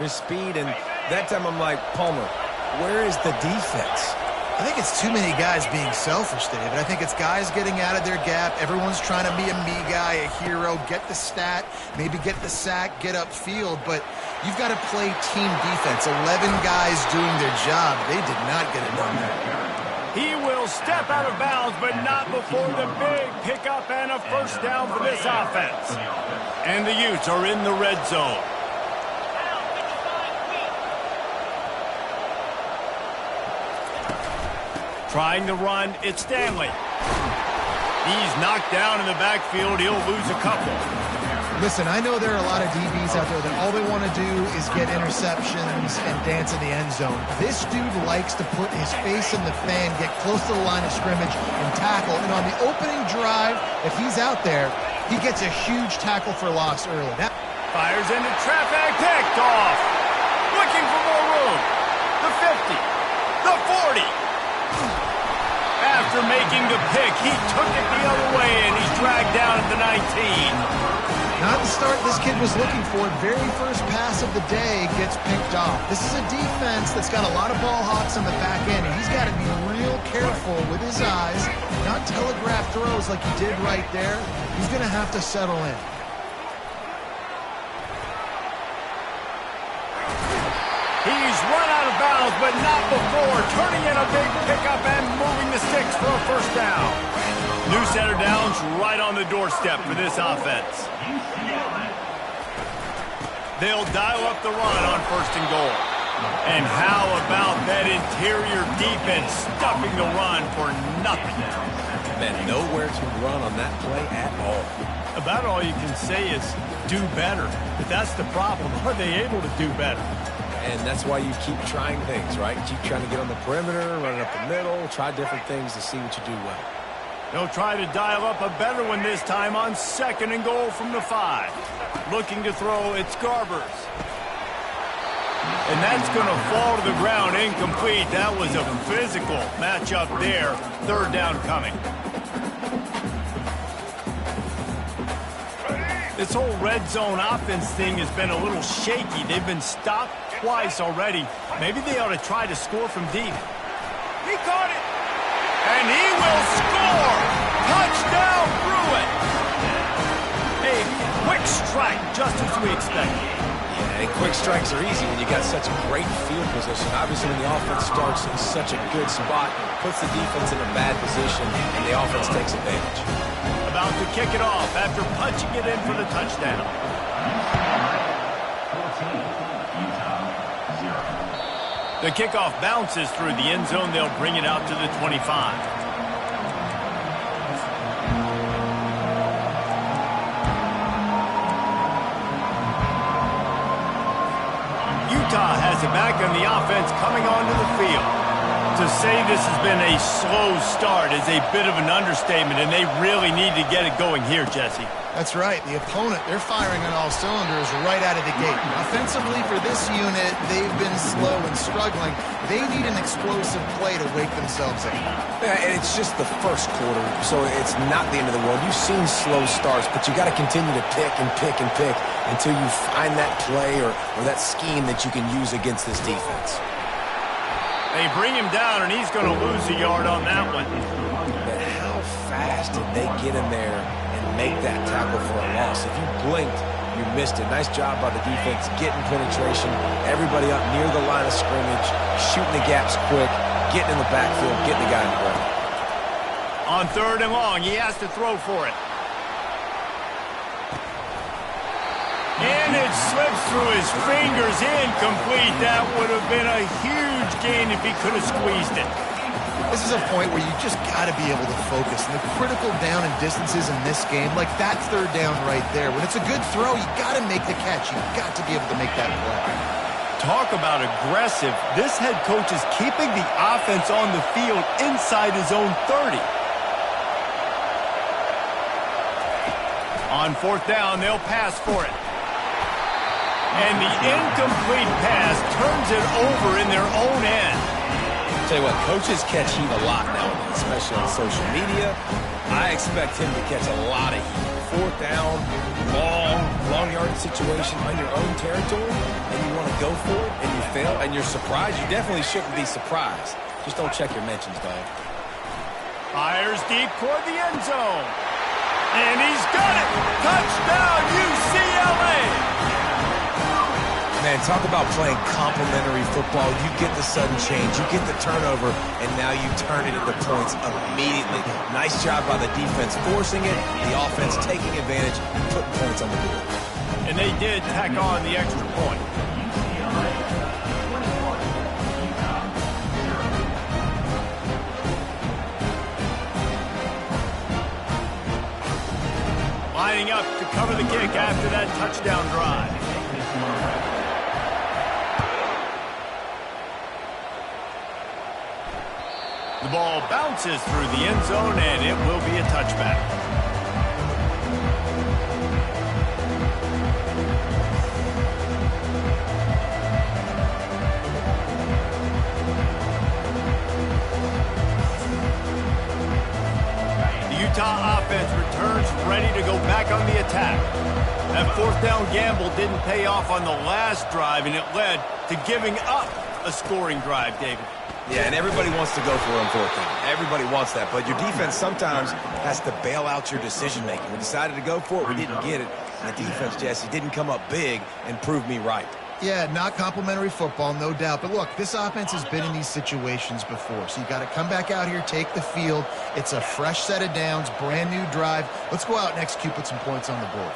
his speed, and that time I'm like, Palmer, where is the defense? I think it's too many guys being selfish, David. I think it's guys getting out of their gap. Everyone's trying to be a me guy, a hero, get the stat, maybe get the sack, get upfield. But you've got to play team defense. 11 guys doing their job. They did not get it done there. He will step out of bounds, but not before the big pickup and a first down for this offense. And the Utes are in the red zone. Trying to run, it's Stanley. He's knocked down in the backfield. He'll lose a couple. Listen, I know there are a lot of DBs out there that all they want to do is get interceptions and dance in the end zone. This dude likes to put his face in the fan, get close to the line of scrimmage, and tackle. And on the opening drive, if he's out there, he gets a huge tackle for loss early. Fires into traffic, picked off. Looking for more room. The 50, the 40. After making the pick, he took it the other way, and he's dragged down at the 19. Not the start this kid was looking for. Very first pass of the day gets picked off. This is a defense that's got a lot of ball hawks on the back end, and he's got to be real careful with his eyes, not telegraph throws like he did right there. He's going to have to settle in. He's run out of bounds, but not before turning in a big pickup and moving the sticks for a first down. New center downs right on the doorstep for this offense. They'll dial up the run on first and goal. And how about that interior defense stuffing the run for nothing? Man, nowhere to run on that play at all. About all you can say is do better. But that's the problem. Are they able to do better? And that's why you keep trying things, right? Keep trying to get on the perimeter, running up the middle, try different things to see what you do well. They'll try to dial up a better one this time on second and goal from the 5. Looking to throw, it's Garbers. And that's going to fall to the ground incomplete. That was a physical matchup there. Third down coming. This whole red zone offense thing has been a little shaky. They've been stopped twice already. Maybe they ought to try to score from deep. He caught it. And he will score. Touchdown, Bruin. A quick strike, just as we expected. Yeah, and quick strikes are easy when you got such a great field position. Obviously, when the offense starts in such a good spot, puts the defense in a bad position, and the offense takes advantage. About to kick it off after punching it in for the touchdown. The kickoff bounces through the end zone. They'll bring it out to the 25. Utah has it back on the offense coming onto the field. To say this has been a slow start is a bit of an understatement, and they really need to get it going here, Jesse. That's right. The opponent, they're firing on all cylinders right out of the gate. Offensively for this unit, they've been slow and struggling. They need an explosive play to wake themselves up. Yeah, and it's just the first quarter, so it's not the end of the world. You've seen slow starts, but you got to continue to pick and pick and pick until you find that play or that scheme that you can use against this defense. They bring him down, and he's going to lose a yard on that one. But how fast did they get in there and make that tackle for a loss? If you blinked, you missed it. Nice job by the defense getting penetration. Everybody up near the line of scrimmage, shooting the gaps quick, getting in the backfield, getting the guy in the ground. On third and long, he has to throw for it. And it slips through his fingers, incomplete. That would have been a huge gain if he could have squeezed it. This is a point where you just got to be able to focus. And the critical down and distances in this game, like that third down right there. When it's a good throw, you got to make the catch. You got to be able to make that play. Talk about aggressive. This head coach is keeping the offense on the field inside his own 30. On fourth down, they'll pass for it. And the incomplete pass turns it over in their own end. Tell you what, coaches catch heat a lot nowadays, especially on social media. I expect him to catch a lot of heat 4th down, long yard situation on your own territory, and you want to go for it, and you fail, and you're surprised, you definitely shouldn't be surprised. Just don't check your mentions, dog. Fires deep toward the end zone. And he's got it! Touchdown, UCLA! Man, talk about playing complementary football. You get the sudden change, you get the turnover, and now you turn it into points immediately. Nice job by the defense forcing it, the offense taking advantage, and putting points on the board. And they did tack on the extra point. Lining up to cover the kick after that touchdown drive. The ball bounces through the end zone, and it will be a touchback. The Utah offense returns ready to go back on the attack. That 4th down gamble didn't pay off on the last drive, and it led to giving up a scoring drive, David. Yeah, and everybody wants to go for it on 4th down. Everybody wants that, but your defense sometimes has to bail out your decision-making. We decided to go for it, we didn't get it. And the defense, Jesse, didn't come up big and prove me right. Yeah, not complimentary football, no doubt. But look, this offense has been in these situations before. So you got to come back out here, take the field. It's a fresh set of downs, brand new drive. Let's go out and execute, put some points on the board.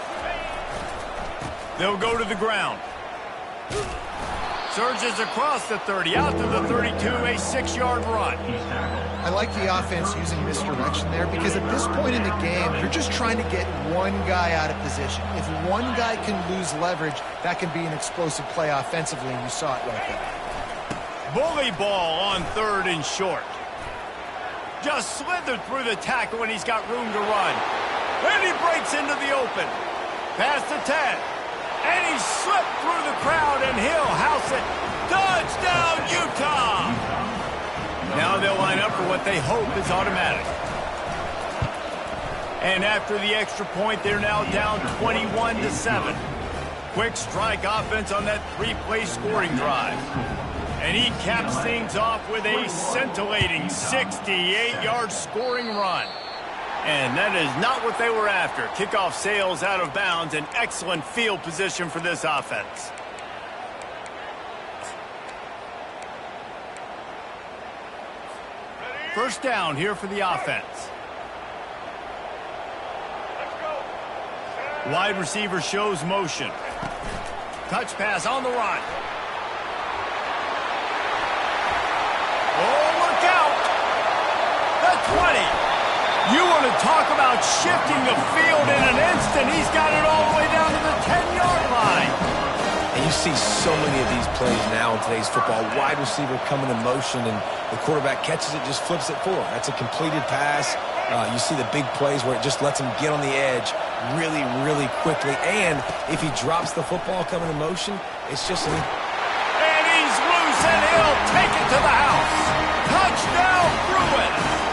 They'll go to the ground. Surges across the 30, out to the 32, a 6-yard run. I like the offense using misdirection there because at this point in the game, you're just trying to get one guy out of position. If one guy can lose leverage, that can be an explosive play offensively, and you saw it right there. Bully ball on 3rd and short. Just slithered through the tackle and he's got room to run. And he breaks into the open. Past the 10. And he slipped through the crowd, and he'll house it. Touchdown, Utah! Now they'll line up for what they hope is automatic. And after the extra point, they're now down 21-7. Quick strike offense on that 3-play scoring drive. And he caps things off with a scintillating 68-yard scoring run. And that is not what they were after. Kickoff sails out of bounds, and excellent field position for this offense. First down here for the offense. Wide receiver shows motion. Touch pass on the run. Oh, look out! The 20. You want to talk about shifting the field in an instant. He's got it all the way down to the 10-yard line. And you see so many of these plays now in today's football. Wide receiver coming in motion, and the quarterback catches it, just flips it forward. That's a completed pass. You see the big plays where it just lets him get on the edge really, really quickly. And if he drops the football coming in motion, it's just an... And he's loose, and he'll take it to the house. Touchdown, Bruins.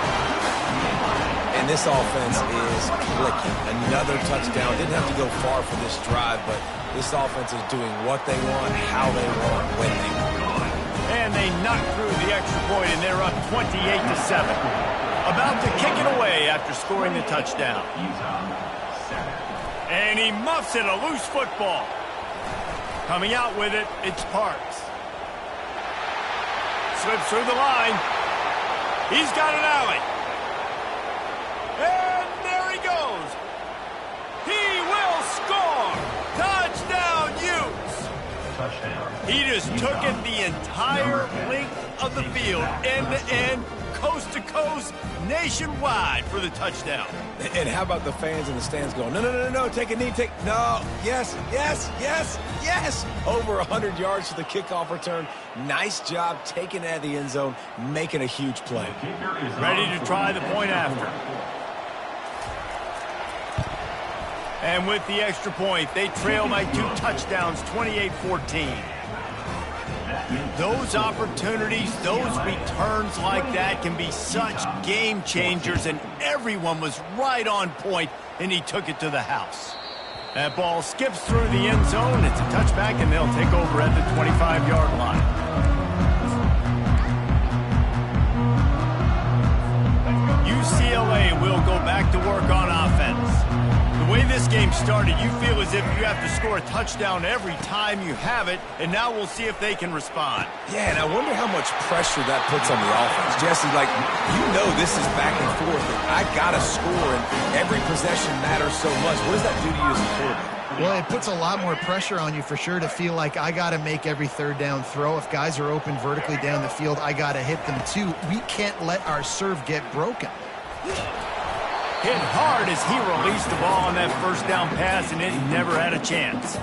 And this offense is clicking. Another touchdown. Didn't have to go far for this drive, but this offense is doing what they want, how they want, when they want. And they knocked through the extra point, and they're up 28-7. About to kick it away after scoring the touchdown. And he muffs it, a loose football. Coming out with it, it's Parks. Slips through the line. He's got an alley. And there he goes. He will score. Touchdown, Utes. Touchdown. He just took it the entire length of the field, end to end, coast to coast, nationwide for the touchdown. And how about the fans in the stands going, no, no, no, no, take a knee, no, yes, yes, yes, yes. Over 100 yards for the kickoff return. Nice job taking it out of the end zone, making a huge play. Ready to try the point after. And with the extra point, they trail by 2 touchdowns, 28-14. Those opportunities, those returns like that can be such game changers, and everyone was right on point and he took it to the house. That ball skips through the end zone. It's a touchback, and they'll take over at the 25-yard line. UCLA will go back to work on offense. The way this game started, you feel as if you have to score a touchdown every time you have it, and now we'll see if they can respond. Yeah, and I wonder how much pressure that puts on the offense. Jesse, like, you know this is back and forth, and I got to score, and every possession matters so much. What does that do to you as a quarterback? Well, it puts a lot more pressure on you for sure to feel like I got to make every third down throw. If guys are open vertically down the field, I got to hit them too. We can't let our serve get broken. Hit hard as he released the ball on that first down pass, and it never had a chance.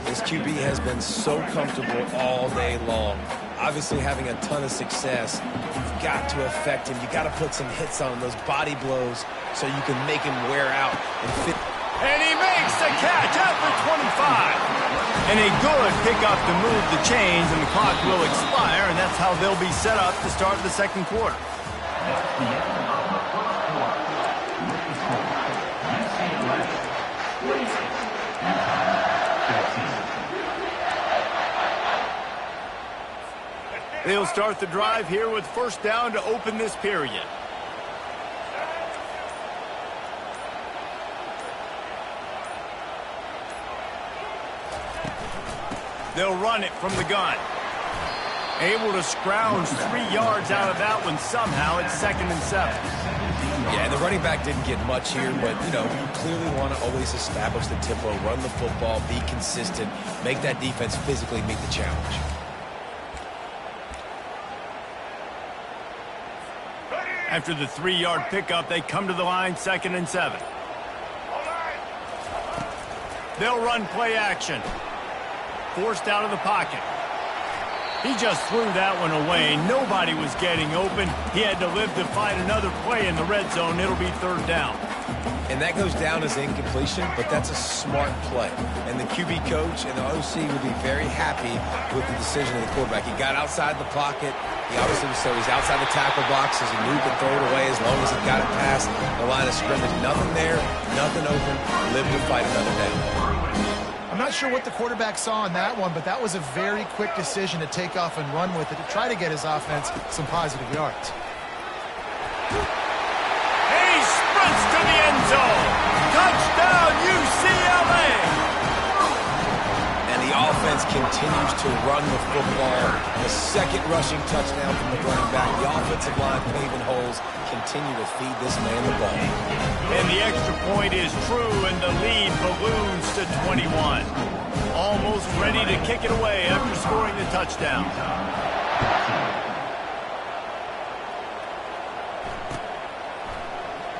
This QB has been so comfortable all day long. Obviously having a ton of success. You've got to affect him. You've got to put some hits on him, those body blows, so you can make him wear out and fit. And he makes the catch at the 25. And a good pickup to move the chains, and the clock will expire, and that's how they'll be set up to start the second quarter. They'll start the drive here with first down to open this period. They'll run it from the gun. Able to scrounge 3 yards out of that one somehow. It's 2nd and 7. Yeah, the running back didn't get much here, but, you know, you clearly want to always establish the tempo, run the football, be consistent, make that defense physically meet the challenge. After the 3-yard pickup, they come to the line, 2nd and 7. They'll run play action. Forced out of the pocket. He just threw that one away. Nobody was getting open. He had to live to find another play in the red zone. It'll be 3rd down. And that goes down as incompletion, but that's a smart play. And the QB coach and the OC will be very happy with the decision of the quarterback. He got outside the pocket. He obviously was, so he's outside the tackle box as he knew he could throw it away as long as he got it past the line of scrimmage. Nothing there, nothing open. Live to fight another day. I'm not sure what the quarterback saw on that one, but that was a very quick decision to take off and run with it to try to get his offense some positive yards. And he sprints to the end zone. Touchdown, UCLA! And the offense continues to run the football. The second rushing touchdown from the running back. The offensive line paving holes. Continue to feed this man the ball. And the extra point is true, and the lead balloons to 21. Almost ready to kick it away after scoring the touchdown.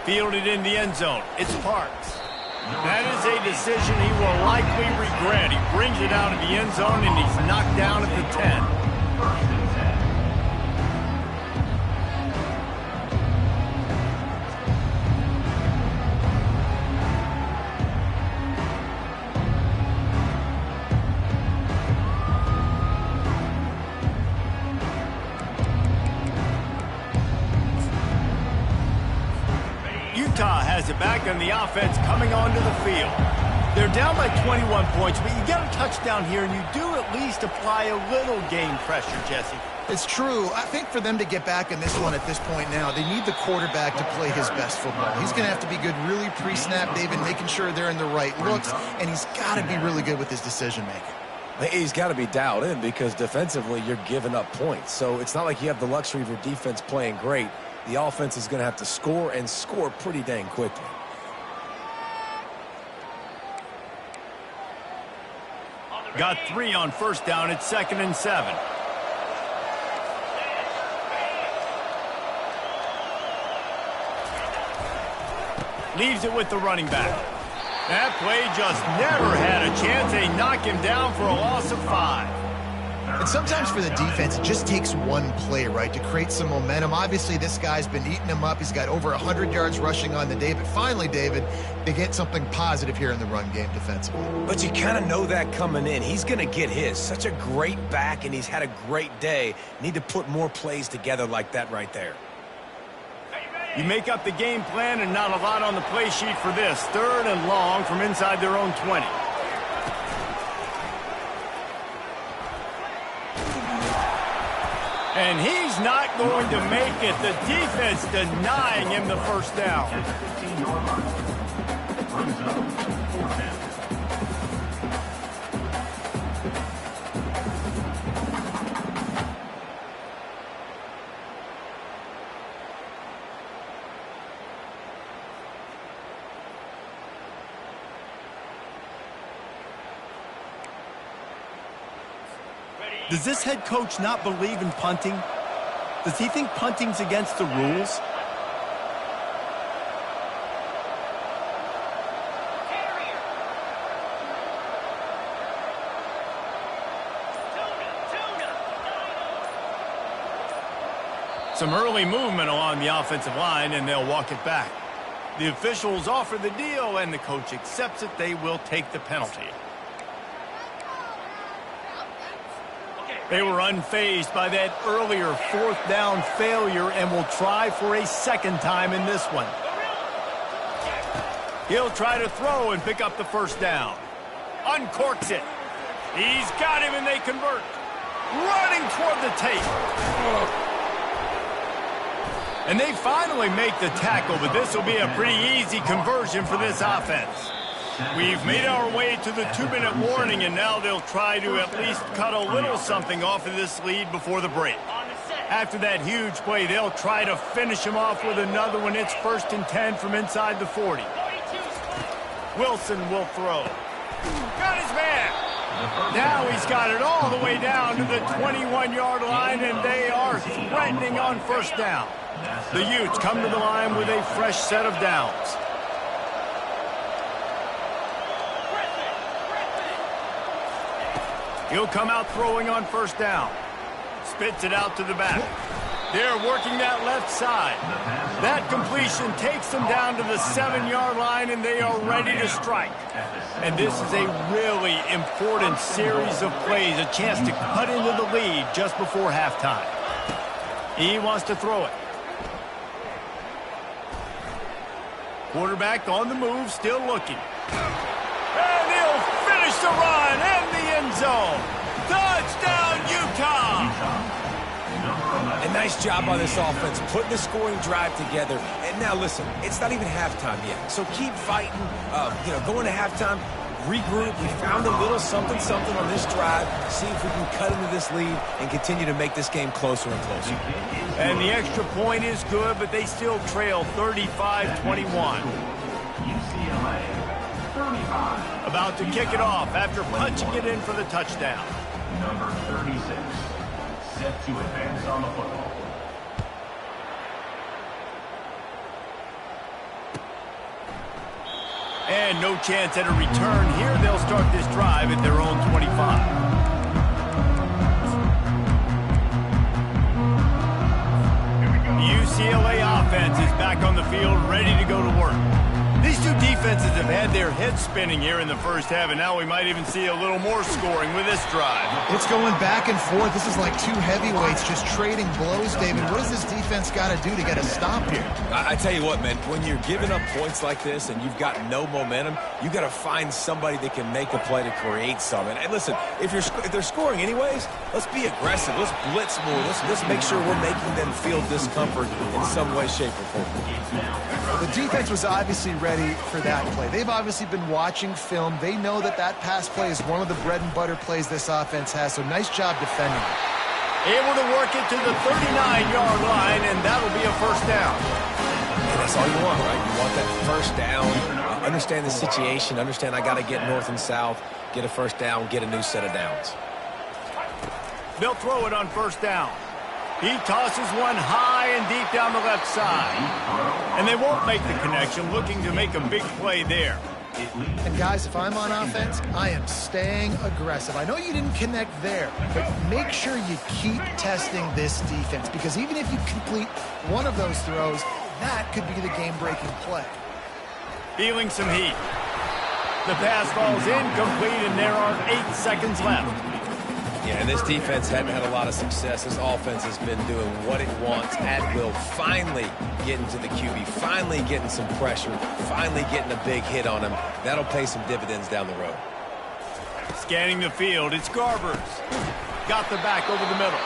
Fielded in the end zone. It's Parks. That is a decision he will likely regret. He brings it out of the end zone, and he's knocked down at the 10. Utah has it back on the offense coming onto the field. They're down by 21 points, but you get a touchdown here, and you do at least apply a little game pressure, Jesse. It's true. I think for them to get back in this one at this point now, they need the quarterback to play his best football. He's going to have to be good really pre-snap, David, making sure they're in the right looks, and he's got to be really good with his decision-making. He's got to be dialed in because defensively you're giving up points. So it's not like you have the luxury of your defense playing great. The offense is going to have to score and score pretty dang quickly. Got 3 on first down. It's 2nd and 7. Leaves it with the running back. That play just never had a chance. They knock him down for a loss of 5. And sometimes for the defense, it just takes one play, right, to create some momentum. Obviously, this guy's been eating him up. He's got over 100 yards rushing on the day. But finally, David, they get something positive here in the run game defensively. But you kind of know that coming in. He's going to get his. Such a great back, and he's had a great day. Need to put more plays together like that right there. You make up the game plan and not a lot on the play sheet for this. 3rd and long from inside their own 20. And he's not going to make it. The defense denying him the first down. Does this head coach not believe in punting? Does he think punting's against the rules? Some early movement along the offensive line, and they'll walk it back. The officials offer the deal, and the coach accepts it. They will take the penalty. They were unfazed by that earlier 4th down failure and will try for a second time in this one. He'll try to throw and pick up the first down. Uncorks it. He's got him and they convert. Running toward the tape. And they finally make the tackle, but this will be a pretty easy conversion for this offense. We've made our way to the 2-minute warning, and now they'll try to at least cut a little something off of this lead before the break. After that huge play, they'll try to finish him off with another one. It's 1st and 10 from inside the 40. Wilson will throw. Got his man. Now he's got it all the way down to the 21-yard line, and they are threatening on first down. The Utes come to the line with a fresh set of downs. He'll come out throwing on first down. Spits it out to the back. They're working that left side. That completion takes them down to the 7-yard line, and they are ready to strike. And this is a really important series of plays, a chance to cut into the lead just before halftime. He wants to throw it. Quarterback on the move, still looking. And he'll finish the run in the end zone. Touchdown, Utah! A nice job by this offense, putting the scoring drive together. And now, listen, it's not even halftime yet. So keep fighting, going to halftime, regroup. We found a little something on this drive. See if we can cut into this lead and continue to make this game closer and closer. And the extra point is good, but they still trail 35-21. About to kick it off after punching it in for the touchdown. Number 36, set to advance on the football. And no chance at a return here. They'll start this drive at their own 25. UCLA offense is back on the field, ready to go to work. These two defenses have had their heads spinning here in the first half, and now we might even see a little more scoring with this drive. It's going back and forth. This is like two heavyweights just trading blows, David. What does this defense got to do to get a stop here? I tell you what, man, when you're giving up points like this and you've got no momentum, you got to find somebody that can make a play to create something. And listen, if they're scoring anyways, let's be aggressive. Let's blitz more. Let's make sure we're making them feel discomfort in some way, shape, or form. The defense was obviously ready for that play. They've obviously been watching film. They know that pass play is one of the bread and butter plays this offense has, so nice job defending it. Able to work it to the 39-yard line, and that'll be a first down. And that's all you want, right? You want that first down, understand the situation, understand I got to get north and south, get a first down, get a new set of downs. They'll throw it on first down. He tosses one high and deep down the left side. And they won't make the connection, looking to make a big play there. And guys, if I'm on offense, I am staying aggressive. I know you didn't connect there, but make sure you keep testing this defense, because even if you complete one of those throws, that could be the game-breaking play. Feeling some heat. The pass falls incomplete, and there are 8 seconds left. Yeah, and this defense hadn't had a lot of success. This offense has been doing what it wants at will. Finally getting to the QB, finally getting some pressure, finally getting a big hit on him. That'll pay some dividends down the road. Scanning the field, it's Garbers. Got the back over the middle.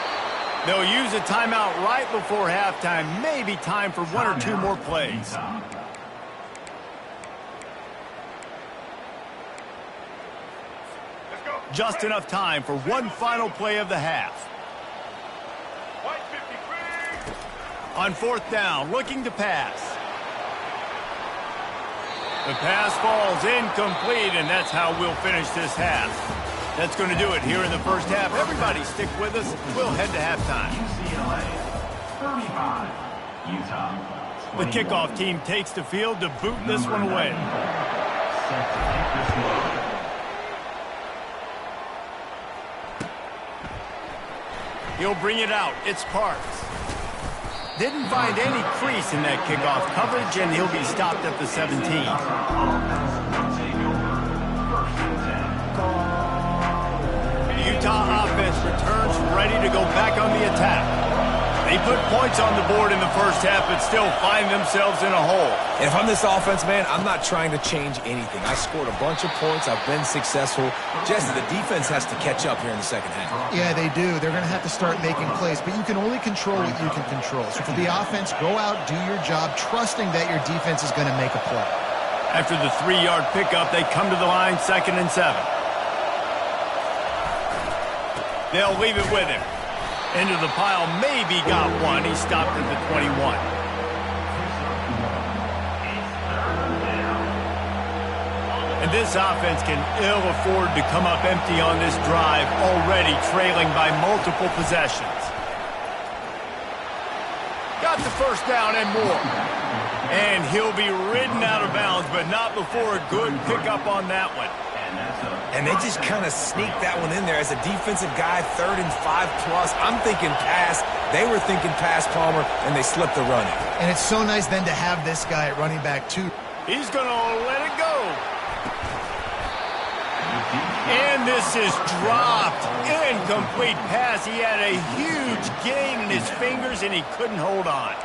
They'll use a timeout right before halftime. Maybe time for one or two more plays. Just enough time for one final play of the half. On fourth down, looking to pass. The pass falls incomplete, and that's how we'll finish this half. That's going to do it here in the first half. Everybody stick with us. We'll head to halftime. UCLA 35, Utah 21. The kickoff team takes the field to boot this one away. Set to kick this one. He'll bring it out. It's Parks. Didn't find any crease in that kickoff coverage, and he'll be stopped at the 17. Utah offense returns ready to go back on the attack. They put points on the board in the first half, but still find themselves in a hole. And if I'm this offense, man, I'm not trying to change anything. I scored a bunch of points. I've been successful. Jesse, the defense has to catch up here in the second half. Yeah, they do. They're going to have to start making plays, but you can only control what you can control. So for the offense, go out, do your job, trusting that your defense is going to make a play. After the 3-yard pickup, they come to the line, 2nd and 7. They'll leave it with him. Into the pile, maybe got one. He stopped at the 21. And this offense can ill afford to come up empty on this drive, already trailing by multiple possessions. Got the first down and more. And he'll be ridden out of bounds, but not before a good pickup on that one. And they just kind of sneaked that one in there. As a defensive guy, 3rd and 5+. I'm thinking pass. They were thinking pass, Palmer, and they slipped the run in. And it's so nice then to have this guy at running back, too. He's going to let it go. And this is dropped. Incomplete pass. He had a huge gain in his fingers, and he couldn't hold on.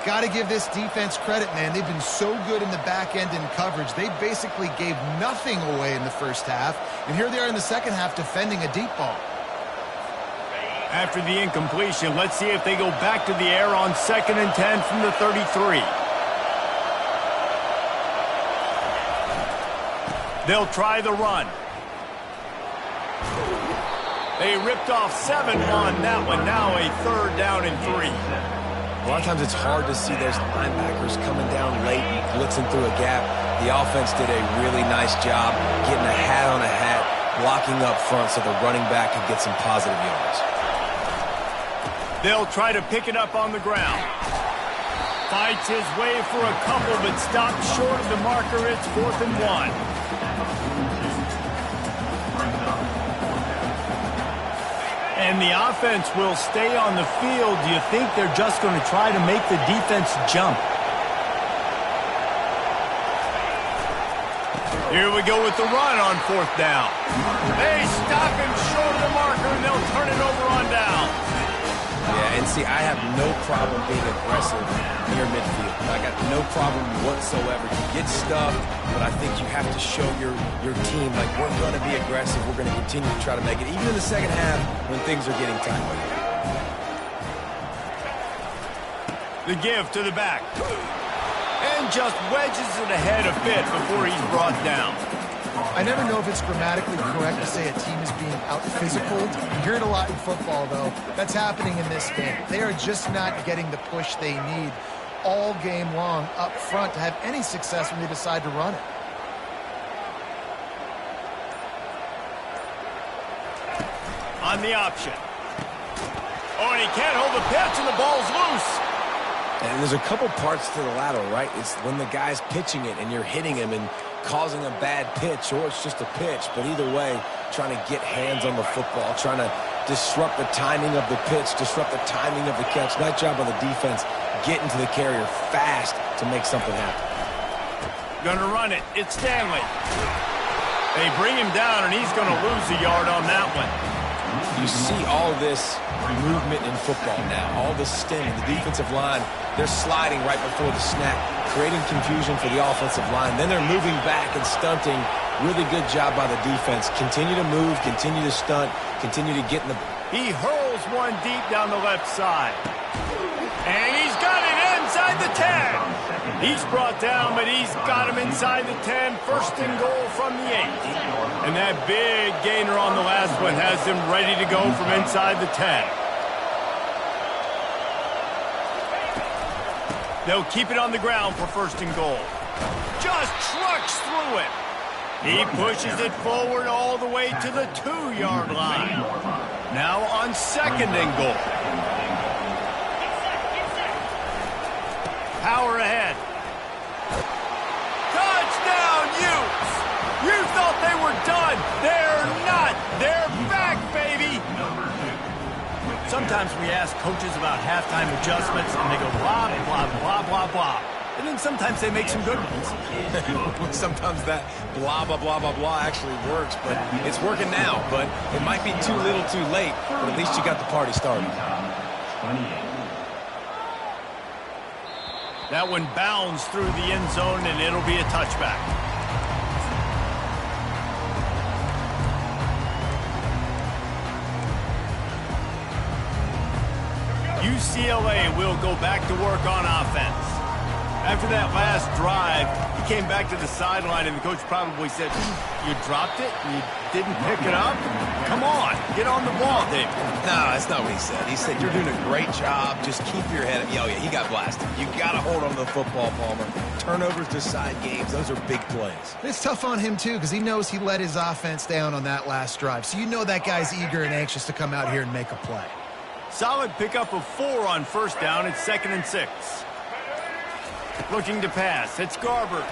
Got to give this defense credit, man. They've been so good in the back end in coverage. They basically gave nothing away in the first half. And here they are in the second half defending a deep ball. After the incompletion, let's see if they go back to the air on 2nd and 10 from the 33. They'll try the run. They ripped off 7 on that one. Now a 3rd down and 3. A lot of times it's hard to see those linebackers coming down late and blitzing through a gap. The offense did a really nice job getting a hat on a hat, blocking up front so the running back could get some positive yards. They'll try to pick it up on the ground. Fights his way for a couple, but stopped short of the marker. It's 4th and 1. And the offense will stay on the field. Do you think they're just going to try to make the defense jump? Here we go with the run on 4th down. They stop him short of the marker, and they'll turn it over on down. Yeah, and see, I have no problem being aggressive near midfield. I got no problem whatsoever. You get stuffed, but I think you have to show your team, like, we're going to be aggressive. We're going to continue to try to make it, even in the second half when things are getting tight. The give to the back. And just wedges it ahead a bit before he's brought down. I never know if it's grammatically correct to say a team is being out-physical. You hear it a lot in football, though. That's happening in this game. They are just not getting the push they need all game long up front to have any success when they decide to run it. On the option. Oh, and he can't hold the pitch, and the ball's loose. And there's a couple parts to the lateral, right? It's when the guy's pitching it and you're hitting him and causing a bad pitch, or it's just a pitch. But either way, trying to get hands on the football, trying to disrupt the timing of the pitch, disrupt the timing of the catch. Nice job on the defense getting to the carrier fast to make something happen. Gonna run it. It's Stanley. They bring him down, and he's gonna lose a yard on that one. You see all this movement in football now, all the sting. The defensive line, they're sliding right before the snap, creating confusion for the offensive line. Then they're moving back and stunting. Really good job by the defense. Continue to move, continue to stunt, continue to get in the... He hurls one deep down the left side. And he's got it inside the 10. He's brought down, but he's got him inside the 10. First and goal from the 8. And that big gainer on the last one has him ready to go from inside the 10. They'll keep it on the ground for first and goal. Just trucks through it. He pushes it forward all the way to the 2-yard line. Now on second and goal. Power ahead. Touchdown, Utes! You thought they were done. They're not. They're back, baby. Sometimes we ask coaches about halftime adjustments, and they go blah, blah, blah, blah, blah. And then sometimes they make some good ones. Sometimes that blah, blah, blah, blah, blah actually works, but it's working now. But it might be too little too late, but at least you got the party started. That one bounds through the end zone, and it'll be a touchback. UCLA will go back to work on offense. After that last drive, he came back to the sideline, and the coach probably said, you dropped it? You didn't pick it up? Come on, get on the ball, David. No, that's not what he said. He said, you're doing a great job. Just keep your head up. Oh, yeah, he got blasted. You got to hold on to the football, Palmer. Turnovers decide games. Those are big plays. It's tough on him, too, because he knows he let his offense down on that last drive. So you know that guy's eager and anxious to come out here and make a play. Solid pickup of 4 on first down. It's 2nd and 6. Looking to pass. It's Garber.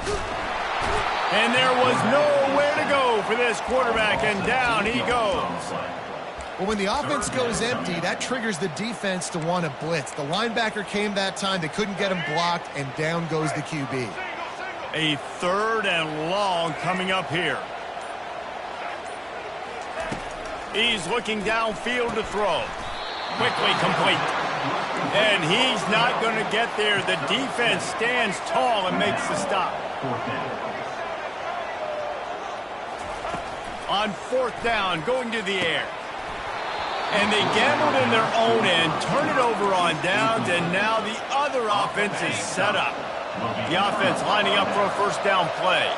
And there was nowhere to go for this quarterback, and down he goes. Well, when the offense goes empty, that triggers the defense to want to blitz. The linebacker came that time. They couldn't get him blocked, and down goes the QB. A 3rd and long coming up here. He's looking downfield to throw. Quickly complete. And he's not going to get there. The defense stands tall and makes the stop. On 4th down, going to the air. And they gambled in their own end, turn it over on downs, and now the other offense is set up. The offense lining up for a first down play.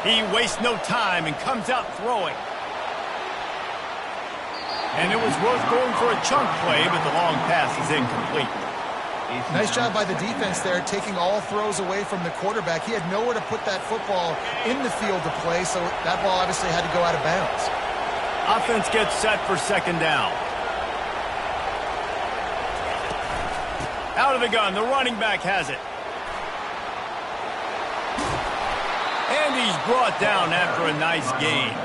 He wastes no time and comes out throwing. And it was worth going for a chunk play, but the long pass is incomplete. Nice job by the defense there, taking all throws away from the quarterback. He had nowhere to put that football in the field to play, so that ball obviously had to go out of bounds. Offense gets set for 2nd down. Out of the gun, the running back has it. And he's brought down after a nice gain.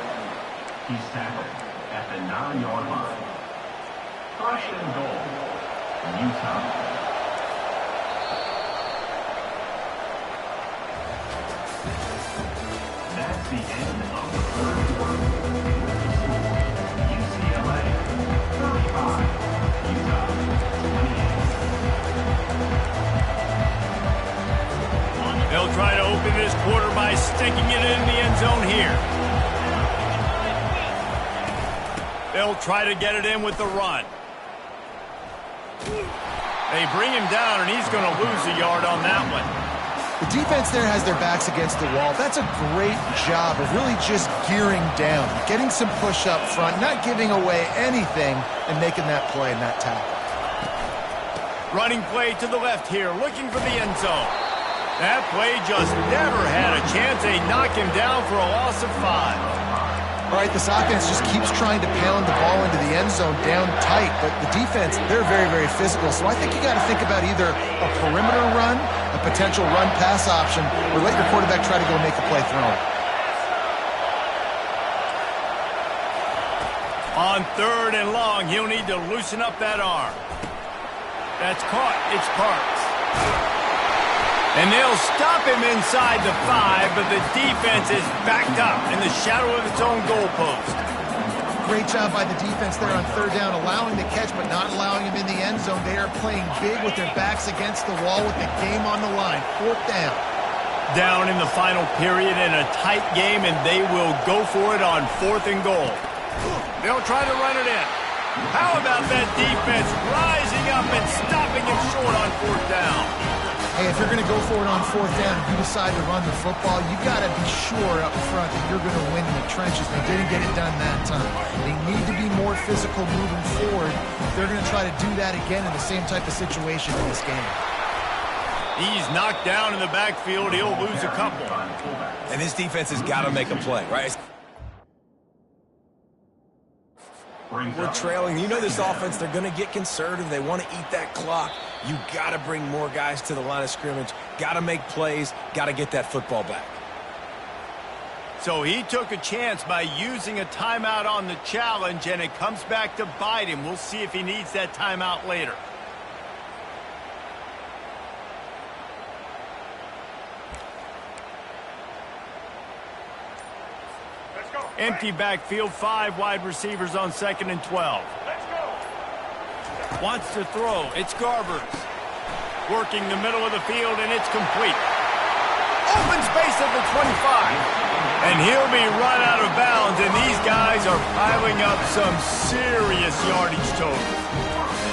He's tackled at the 9-yard line. First and goal, Utah. That's the end of the third quarter. UCLA 35, Utah 28. They'll try to open this quarter by sticking it in the end zone here. They'll try to get it in with the run. They bring him down, and he's going to lose a yard on that one. The defense there has their backs against the wall. That's a great job of really just gearing down, getting some push up front, not giving away anything, and making that play and that tackle. Running play to the left here, looking for the end zone. That play just never had a chance. They knock him down for a loss of 5. All right, this offense just keeps trying to pound the ball into the end zone down tight, but the defense, they're very, very physical. So I think you got to think about either a perimeter run, a potential run-pass option, or let your quarterback try to go make a play throwing. On 3rd and long, he'll need to loosen up that arm. That's caught. It's Parks. And they'll stop him inside the 5, but the defense is backed up in the shadow of its own goalpost. great job by the defense there on third down, allowing the catch but not allowing him in the end zone. They are playing big with their backs against the wall with the game on the line. Fourth down. Down in the final period in a tight game, and they will go for it on 4th and goal. They'll try to run it in. How about that defense rising up and stopping him short on 4th down? Hey, if you're going to go for it on 4th down and you decide to run the football, you got to be sure up front that you're going to win in the trenches. They didn't get it done that time. They need to be more physical moving forward if they're going to try to do that again in the same type of situation in this game. He's knocked down in the backfield. He'll lose a couple. And this defense has got to make a play, right? We're trailing. You know this offense, they're going to get conservative. They want to eat that clock. You got to bring more guys to the line of scrimmage. Got to make plays. Got to get that football back. So he took a chance by using a timeout on the challenge, and it comes back to bite him. We'll see if he needs that timeout later. Empty backfield, 5 wide receivers on 2nd and 12. Wants to throw. It's Garbers. Working the middle of the field, and it's complete. Open space at the 25. And he'll be run out of bounds, and these guys are piling up some serious yardage total.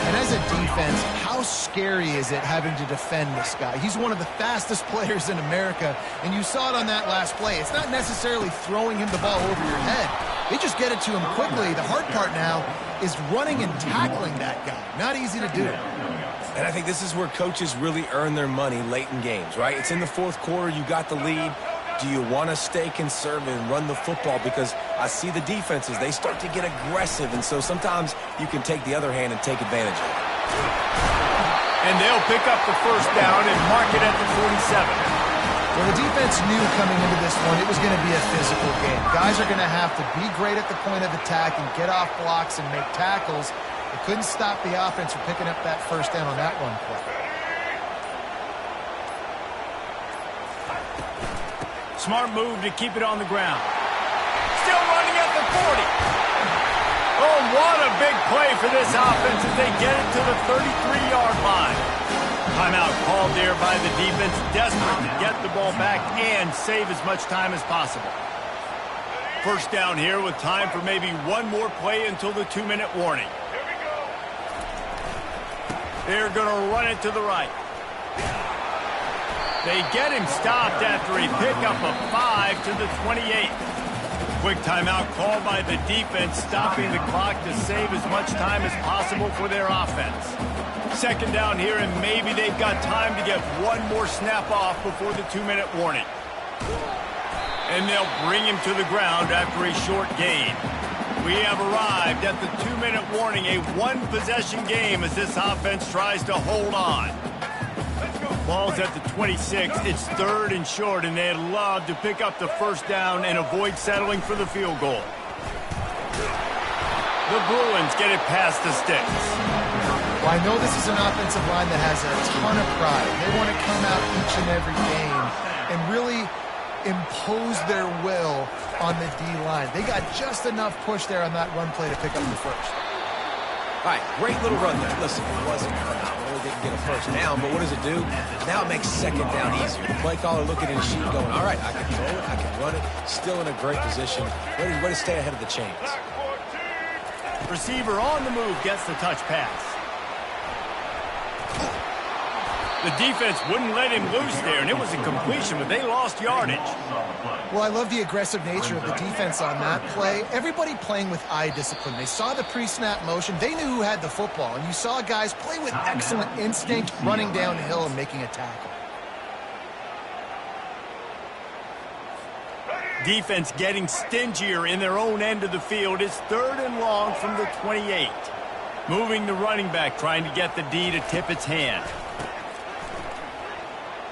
And as a defense, how scary is it having to defend this guy? He's one of the fastest players in America, and you saw it on that last play. It's not necessarily throwing him the ball over your head. They just get it to him quickly. The hard part now is running and tackling that guy. Not easy to do. And I think this is where coaches really earn their money late in games, right? It's in the 4th quarter. You got the lead. Do you want to stay conservative and run the football? Because I see the defenses, they start to get aggressive, and so sometimes you can take the other hand and take advantage of it. And they'll pick up the 1st down and mark it at the 47. Well, the defense knew coming into this one it was going to be a physical game. Guys are going to have to be great at the point of attack and get off blocks and make tackles. They couldn't stop the offense from picking up that 1st down on that run play. Smart move to keep it on the ground. Still running at the 40. Oh, what a big play for this offense as they get it to the 33-yard line. Timeout called there by the defense, desperate to get the ball back and save as much time as possible. 1st down here with time for maybe one more play until the 2-minute warning. They're going to run it to the right. They get him stopped after he picked up a 5 to the 28. Quick timeout called by the defense, stopping the clock to save as much time as possible for their offense. 2nd down here, and maybe they've got time to get one more snap off before the 2-minute warning. And they'll bring him to the ground after a short gain. We have arrived at the 2-minute warning, a one-possession game as this offense tries to hold on. Ball's at the 26. It's 3rd and short, and they'd love to pick up the 1st down and avoid settling for the field goal. The Bruins get it past the sticks. Well, I know this is an offensive line that has a ton of pride. They want to come out each and every game and really impose their will on the D-line. They got just enough push there on that run play to pick up the 1st. All right, great little run there. Listen, it wasn't phenomenal. It didn't get a 1st down, but what does it do? Now it makes 2nd down easier. The play caller looking at his sheet going, all right, I can throw it, I can run it. Still in a great position. Way to stay ahead of the chains. Receiver on the move gets the touch pass. The defense wouldn't let him loose there, and it was a completion, but they lost yardage. Well, I love the aggressive nature of the defense on that play. Everybody playing with eye discipline. They saw the pre-snap motion. They knew who had the football, and you saw guys play with excellent instinct, running downhill and making a tackle. Defense getting stingier in their own end of the field. It's 3rd and long from the 28. Moving the running back, trying to get the D to tip its hand.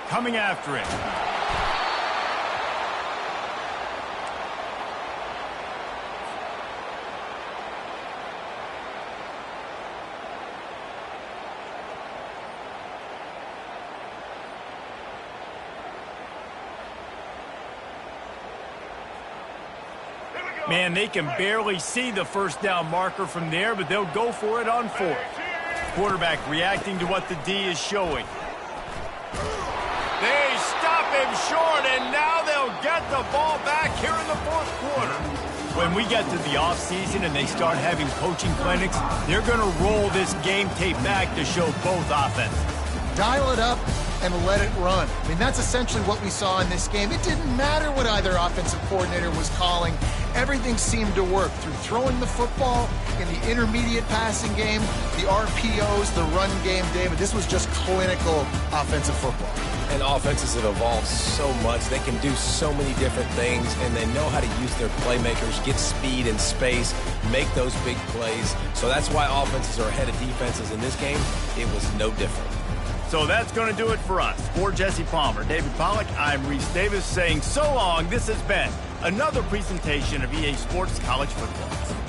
Coming after him. Man, they can barely see the first down marker from there, but they'll go for it on fourth. Quarterback reacting to what the D is showing. They stop him short, and now they'll get the ball back here in the fourth quarter. When we get to the offseason and they start having coaching clinics, they're going to roll this game tape back to show both offenses. Dial it up and let it run. I mean, that's essentially what we saw in this game. It didn't matter what either offensive coordinator was calling. Everything seemed to work through throwing the football in the intermediate passing game, the RPOs, the run game, David. This was just clinical offensive football. And offenses have evolved so much. They can do so many different things, and they know how to use their playmakers, get speed and space, make those big plays. So that's why offenses are ahead of defenses in this game. It was no different. So that's going to do it for us. For Jesse Palmer, David Pollack, I'm Reese Davis saying so long. This has been another presentation of EA Sports College Football.